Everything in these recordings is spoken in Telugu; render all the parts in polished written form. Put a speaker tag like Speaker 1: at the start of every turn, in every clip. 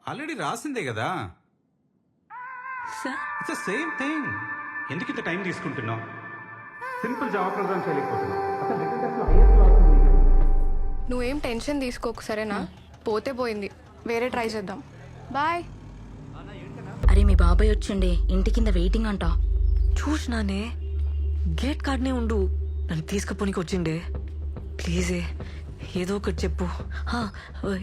Speaker 1: ఆల్రెడీ రాసిందే కదా.
Speaker 2: Sir
Speaker 1: it's same thing. ఎందుకు ఇంత టైం తీసుకుంటున్నావు? సింపుల్ జాబ్ ప్రోగ్రామ్ చేయలేకపోతున్నావు.
Speaker 3: నువ్వేం టెన్షన్ తీసుకోకు సరేనా? పోతే పోయింది, వేరే ట్రై చేద్దాం. బాయ్.
Speaker 4: అరే మీ బాబాయ్ వచ్చిండే, ఇంటి కింద వెయిటింగ్ అంట.
Speaker 2: చూసినానే, గేట్ కార్డ్నే ఉండు, నన్ను తీసుకుపోనికి వచ్చిండే. ప్లీజే ఏదో ఒకటి చెప్పు.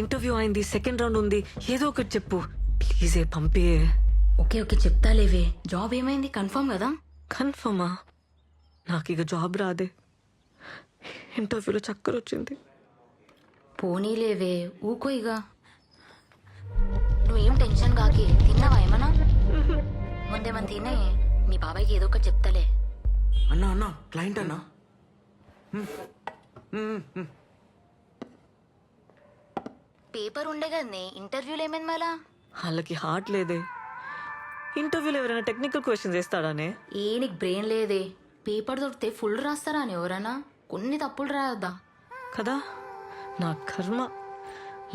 Speaker 2: ఇంటర్వ్యూ అయింది, సెకండ్ రౌండ్ ఉంది, ఏదో ఒకటి చెప్పు ప్లీజే, పంపే.
Speaker 4: ఓకే ఓకే చెప్తాలేవే. జాబ్ ఏమైంది, కన్ఫర్మ్ కదా?
Speaker 2: కన్ఫర్మా? నాకు ఇక జాబ్ రాదే. ఇంటర్వ్యూలో చక్కర వచ్చింది.
Speaker 4: పోనీలేవే, ఊకో ఇక. నువ్వేం టెన్షన్ కాకి. తిన్నావా ఏమన్నా? ముందేమన్నా తినే, మీ బాబాయ్కి ఏదో ఒకటి చెప్తాలే.
Speaker 5: అన్నా అన్నా, క్లయింట్ అన్నా.
Speaker 4: పేపర్ ఉండే కదనే, ఇంటర్వ్యూలో ఏమైంది మళ్ళా?
Speaker 2: వాళ్ళకి హార్ట్ లేదే. ఇంటర్వ్యూలో ఎవరైనా టెక్నికల్ క్వశ్చన్స్ వేస్తాడానే?
Speaker 4: నీకు బ్రెయిన్ లేదే. పేపర్ దొరికితే ఫుల్ రాస్తారా అని ఎవరన్నా? కొన్ని తప్పులు రాయొద్దా
Speaker 2: కదా. నా కర్మ,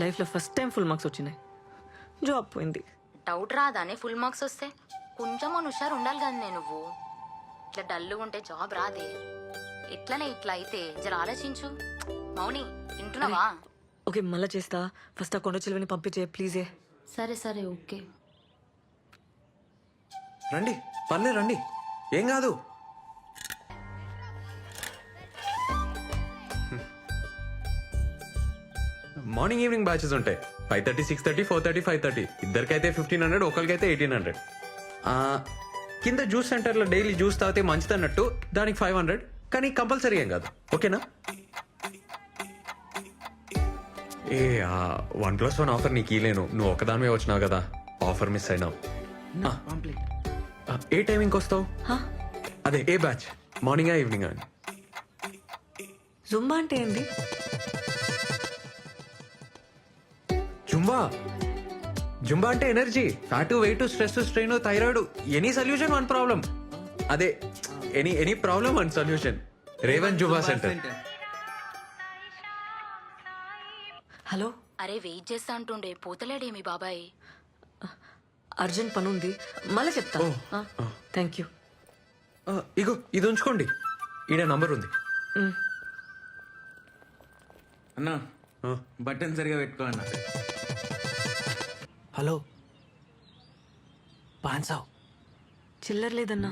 Speaker 2: లైఫ్లో ఫస్ట్ టైం ఫుల్ మార్క్స్ వచ్చినాయి. జాబ్ పోయింది.
Speaker 4: డౌట్ రాదానే ఫుల్ మార్క్స్ వస్తే? కొంచెం హుషారు ఉండాలి కానీ నువ్వు ఇట్లా డల్గా ఉంటే జాబ్ రాదే. ఎట్లనే ఇట్లా అయితే జర ఆలోచించు. మౌని వింటున్నావా?
Speaker 2: ఓకే మళ్ళా చేస్తా. ఫస్ట్ ఆ కొండ చిలువని పంపించే ప్లీజే.
Speaker 4: సరే సరే ఓకే.
Speaker 5: రండి, పర్లే రండి, ఏం కాదు.
Speaker 6: మార్నింగ్ ఈవినింగ్ బ్యాచెస్ ఉంటాయి. 5:30, 6:30, 4:30, 5:30. ఇద్దరికైతే 1500, ఒకరికైతే 1800. కింద జ్యూస్ సెంటర్లో డైలీ జ్యూస్ తాగితే మంచిదన్నట్టు దానికి 500, కానీ కంపల్సరీ ఏం కాదు. ఓకేనా? ఏ 1+1 ఆఫర్ నీకు ఇలేను, నువ్వు ఒకదానివే వచ్చినావు కదా, ఆఫర్ మిస్ అయినావు. ఏ టైమింగ్కి వస్తావు? అదే ఏ బ్యాచ్, మార్నింగా ఈవినింగా?
Speaker 2: జుంబా అంటే ఏంది?
Speaker 6: జుంబా జుంబా అంటే energy, fat, weight, stress, strain, thyroid, any solution one problem. అదే any problem one solution. Revan Zumba centre.
Speaker 2: Hello.
Speaker 4: అరే వెయిట్ చేస్తా అంటుండే, పోతలేడే మీ బాబాయ్?
Speaker 2: అర్జెంట్ పని ఉంది, మళ్ళీ చెప్తా. Thank you.
Speaker 6: ఇగో ఇది ఉంచుకోండి, ఈడ నంబర్ ఉంది.
Speaker 5: అన్నా బటన్ సరిగా పెట్టుకో అన్నా.
Speaker 7: హలో 500.
Speaker 2: చిల్లర లేదన్నా.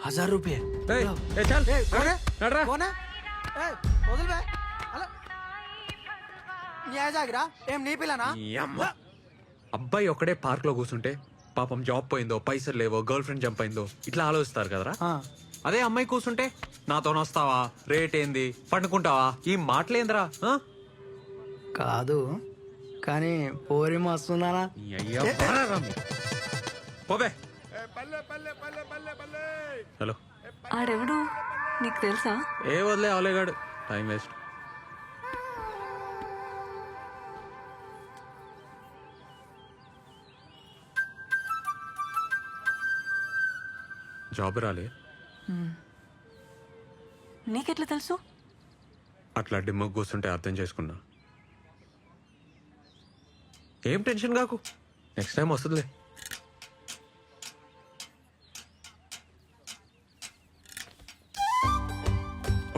Speaker 7: ₹1000.
Speaker 6: ఏయ్, ఏ చల్, నడరా.
Speaker 7: ఏం నీ పిల్లనా?
Speaker 6: ఈ అమ్మ. అబ్బాయి ఒక్కడే పార్క్ లో కూర్చుంటే పాపం జాబ్ పోయిందో, పైసలు లేవో, గర్ల్ ఫ్రెండ్ జంప్ అయిందో ఇట్లా ఆలోచిస్తారు కదరా. అదే అమ్మాయి కూర్చుంటే నాతో వస్తావా, రేట్ ఏంది, పండుకుంటావా, ఈ మాటలేందిరా?
Speaker 7: కాదు కానీ పోరి మస్తున్నానా?
Speaker 6: పోబే. హలో,
Speaker 2: ఆడెవడు నీకు తెలుసా?
Speaker 6: ఏ వదిలే అవలేగాడు, టైం వేస్ట్. జాబ్ రాలే.
Speaker 2: నీకెట్లా తెలుసు?
Speaker 6: అట్లా డిమ్మకు కూర్చుంటే అర్థం చేసుకున్నా. ఏం టెన్షన్ కాకు, నెక్స్ట్ టైం వస్తుందిలే.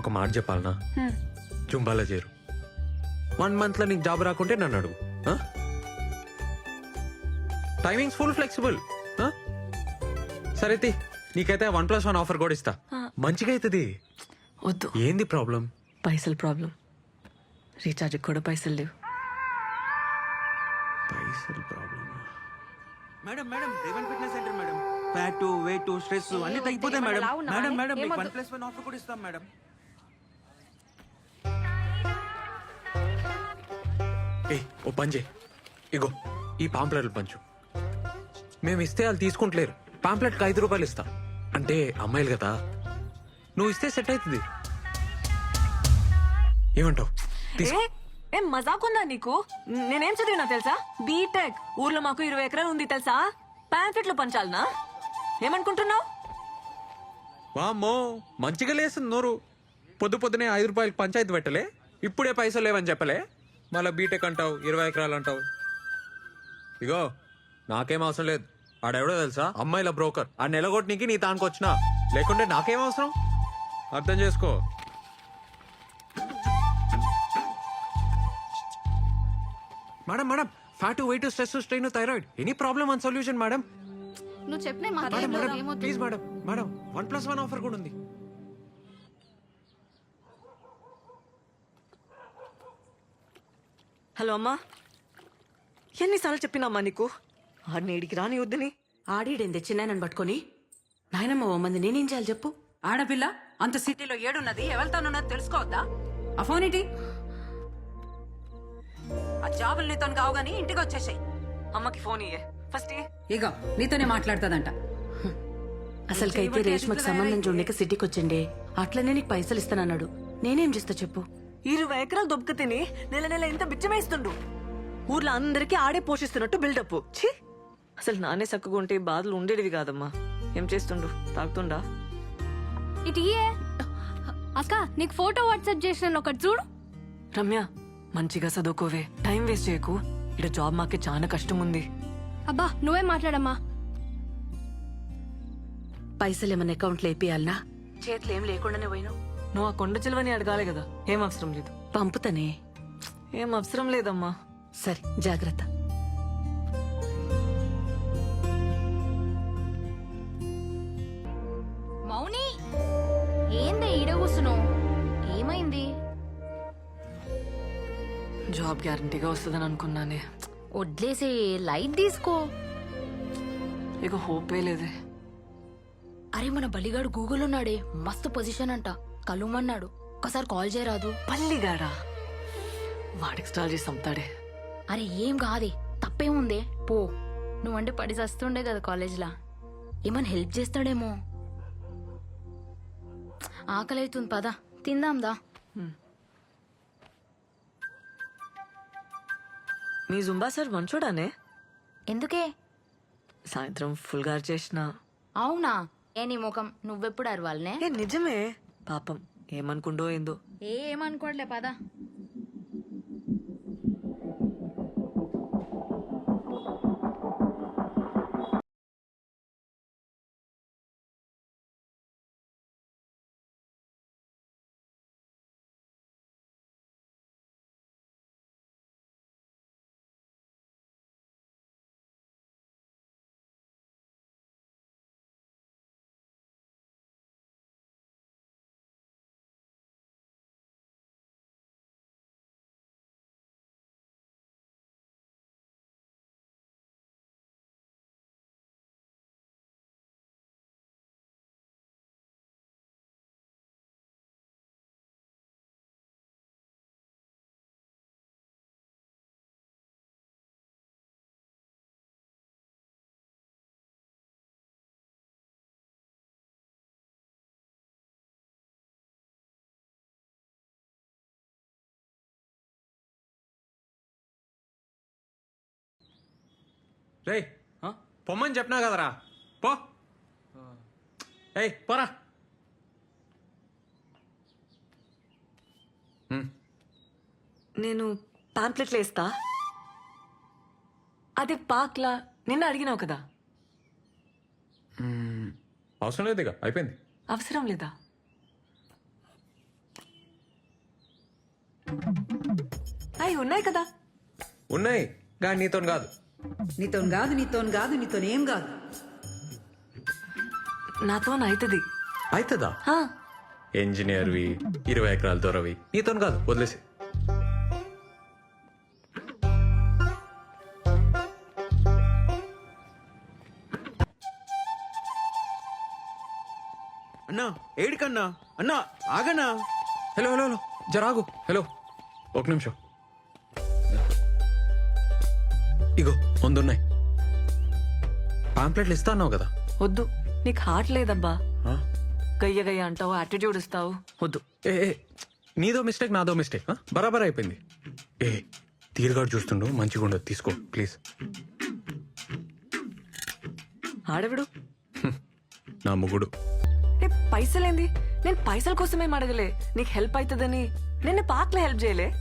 Speaker 6: ఒక మాట చెప్పాలనా, జుంబాలో చేరు. 1 month లో నీకు జాబ్ రాకుంటే నన్ను అడుగు. Timings full flexible. సరే నీకైతే 1+1 ఆఫర్ కూడా ఇస్తా, మంచిగా అవుతుంది.
Speaker 2: వద్దు.
Speaker 6: ఏంది ప్రాబ్లం?
Speaker 2: పైసలు ప్రాబ్లం. రీఛార్జ్ కూడా పైసలు లేవు.
Speaker 6: పైసలు problem.
Speaker 5: Madam madam, Revan fitness centre madam. Fat, weight, stress అన్ని తగ్గిపోతాయి మేడం. మేడం మేడం, మీకు 1+1 ఆఫర్ కూడా ఇస్తాం మేడం.
Speaker 6: ఏ ఓ పని చేయి, ఇగో ఈ పాంప్లెట్లు పంచు. మేము ఇస్తే వాళ్ళు తీసుకుంటలేరు, పాంప్లెట్కి ₹5 ఇస్తా. అంటే అమ్మాయిలు కదా, నువ్వు ఇస్తే సెట్ అవుతుంది. ఏమంటావు?
Speaker 2: ఏం మజాకుందా నీకు? నేనేం చదివినా తెలుసా? బీటెక్. ఊర్లో మాకు 20 ఎకరాలు ఉంది తెలుసా? ప్యాంఫెట్లు పంచాలనా? ఏమనుకుంటున్నావు?
Speaker 6: వామ్మో మంచిగా లేస్తుంది నోరు. పొద్దు పొద్దునే 5 రూపాయలు పంచాయతీ పెట్టలే, ఇప్పుడే పైసలు లేవని చెప్పలే, మళ్ళీ బీటెక్ అంటావు, 20 ఎకరాలు అంటావు. ఇగో నాకేం అవసరం లేదు. ఆడెవడో తెలుసా, అమ్మాయిల బ్రోకర్. ఆ నెలగొట్టనికి నీ తానికి వచ్చినా, లేకుంటే నాకేం అవసరం, అర్థం చేసుకో. Madam madam, fat, weight, stress, strain, thyroid, any problem one solution madam.
Speaker 3: నువ్వు చెప్పిన
Speaker 6: madam madam please madam, madam 1+1 offer కూడా ఉంది.
Speaker 2: హలో అమ్మా, ఎన్నిసార్లు చెప్పినామ్మా నీకు ఆడిని ఇడికి రాని వద్దని?
Speaker 8: ఆడీడేం తెచ్చినాయనని పట్టుకొని నాయనమ్మ ఓ మంది నేనేం చేయాలి చెప్పు? ఆడపిల్ల అంత సిటీలో ఏడున్నది, ఎవరితోనున్నది తెలుసుకోవద్దా? ఆ ఫోన్ ఏంటి? ఆ జాబులు నీతో కావు గానీ ఇంటికి వచ్చేసాయి.
Speaker 2: అమ్మకి ఫోన్ ఇయ్యే ఫస్ట్.
Speaker 8: ఇగో నీతోనే మాట్లాడుతుందంట. అసలుకైతే రేష్మకి సంబంధం చూడలేక సిటీకి వచ్చిండే, అట్లనే నీకు పైసలు ఇస్తానన్నాడు. నేనేం చేస్తా చెప్పు?
Speaker 2: 20 ఎకరాలు దొబ్బక తిని నెల నెల ఇంత బిచ్చమేస్తుండు. ఊర్లో అందరికీ ఆడే పోషిస్తున్నట్టు బిల్డప్. ఛీ, అసలు నానే చక్కగా ఉంటే ఈ బాధలు ఉండేటివి కాదమ్మా. ఏం చేస్తుండు, తాగుతుండా?
Speaker 3: ఇటు అక్క, నీకు ఫోటో వాట్సాప్ చేసిన ఒకటి చూడు.
Speaker 2: రమ్య, మంచిగా చదువుకోవే, టైం వేస్ట్ చేయకు. ఇక్కడ జాబ్ మాకే చాలా కష్టం ఉంది.
Speaker 3: అబ్బా నువ్వే మాట్లాడమ్మా.
Speaker 8: పైసలు ఏమన్నా అకౌంట్లో వేపియాలనా? చేతులు ఏం లేకుండానే పోయినావు.
Speaker 2: నువ్వు ఆ కొండ చిలువని అడగాలి కదా. ఏం అవసరం లేదు.
Speaker 8: పంపుతానే.
Speaker 2: ఏం అవసరం లేదమ్మా.
Speaker 8: సరే జాగ్రత్త.
Speaker 4: మౌని, ఏందే ఈడ కూసున్నావు? ఏమైంది?
Speaker 2: జాబ్ గ్యారంటీగా వస్తుందని అనుకున్నానే.
Speaker 4: వడ్లేసి లైట్ తీసుకో.
Speaker 2: ఇక హోపే లేదే.
Speaker 4: అరే మన బలిగాడు గూగుల్ ఉన్నాడే, మస్తు పొజిషన్ అంట, కలుమన్నాడు. ఒకసారి కాల్ చేయరాదు?
Speaker 2: పల్లిగాడా, వాడికి స్టాల్ చేసి చంపుతాడే.
Speaker 4: అరే ఏం కాదే, తప్పేముందే, పో. నువ్వంటే పడి చస్తుండే కదా కాలేజ్లా, ఏమన్నా హెల్ప్ చేస్తాడేమో. ఆకలి అవుతుంది, పద తిందాందా.
Speaker 2: మీ జుంబా సార్ మంచోడానే.
Speaker 4: ఎందుకే?
Speaker 2: సాయంత్రం ఫుల్ గారు చేసిన.
Speaker 4: అవునా? ఏ నీ ముఖం, నువ్వెప్పుడు అరవాలనే?
Speaker 2: ఏ నిజమే, పాపం ఏమనుకుండో ఏందో.
Speaker 4: ఏమనుకోవట్లే, పద.
Speaker 6: రే పొమ్మని చెప్పినా కదరా, పో. ఏయ్ పోరా.
Speaker 2: నేను పాంప్లెట్లు వేస్తా. అదే పాక్లా నిన్న అడిగినావు కదా.
Speaker 6: అవసరం లేదు, ఇక అయిపోయింది.
Speaker 2: అవసరం లేదా? అవి ఉన్నాయి కదా.
Speaker 6: ఉన్నాయి కానీ నీతో కాదు.
Speaker 8: నీతోన్ కాదు, నీతోనేం కాదు.
Speaker 2: నాతో అవుతుంది.
Speaker 6: అవుతుందా? ఇంజనీర్వి, 20 ఎకరాల దొరవి, నీతో కాదు, వదిలేసి.
Speaker 5: అన్నా ఏడికన్నా? అన్నా ఆగన్నా.
Speaker 6: హలో హలో హలో, జరాగు. హలో, ఒక నిమిషం. ఇగో ముందున్నాయి పాంప్లెట్లు. ఇస్తా అన్నావు కదా.
Speaker 2: వద్దు, నీకు హార్ట్ లేదబ్బా.
Speaker 6: ఆ?
Speaker 2: గయ్య గయ్య అంటావు, యాటిట్యూడ్ ఇస్తావు. వద్దు.
Speaker 6: ఏ ఏ, నీదో మిస్టేక్ నాదో మిస్టేక్, బరాబర్ అయిపోయింది. ఏ తీరుగాడు చూస్తుండు, మంచిగా ఉండదు, తీసుకో ప్లీజ్.
Speaker 2: ఆడవిడు
Speaker 6: నా ముగ్గుడు.
Speaker 2: ఏ పైసలేంది? నేను పైసల కోసమేం అడగలే, నీకు హెల్ప్ అవుతుందని. నేను పార్క్లో హెల్ప్ చేయలే.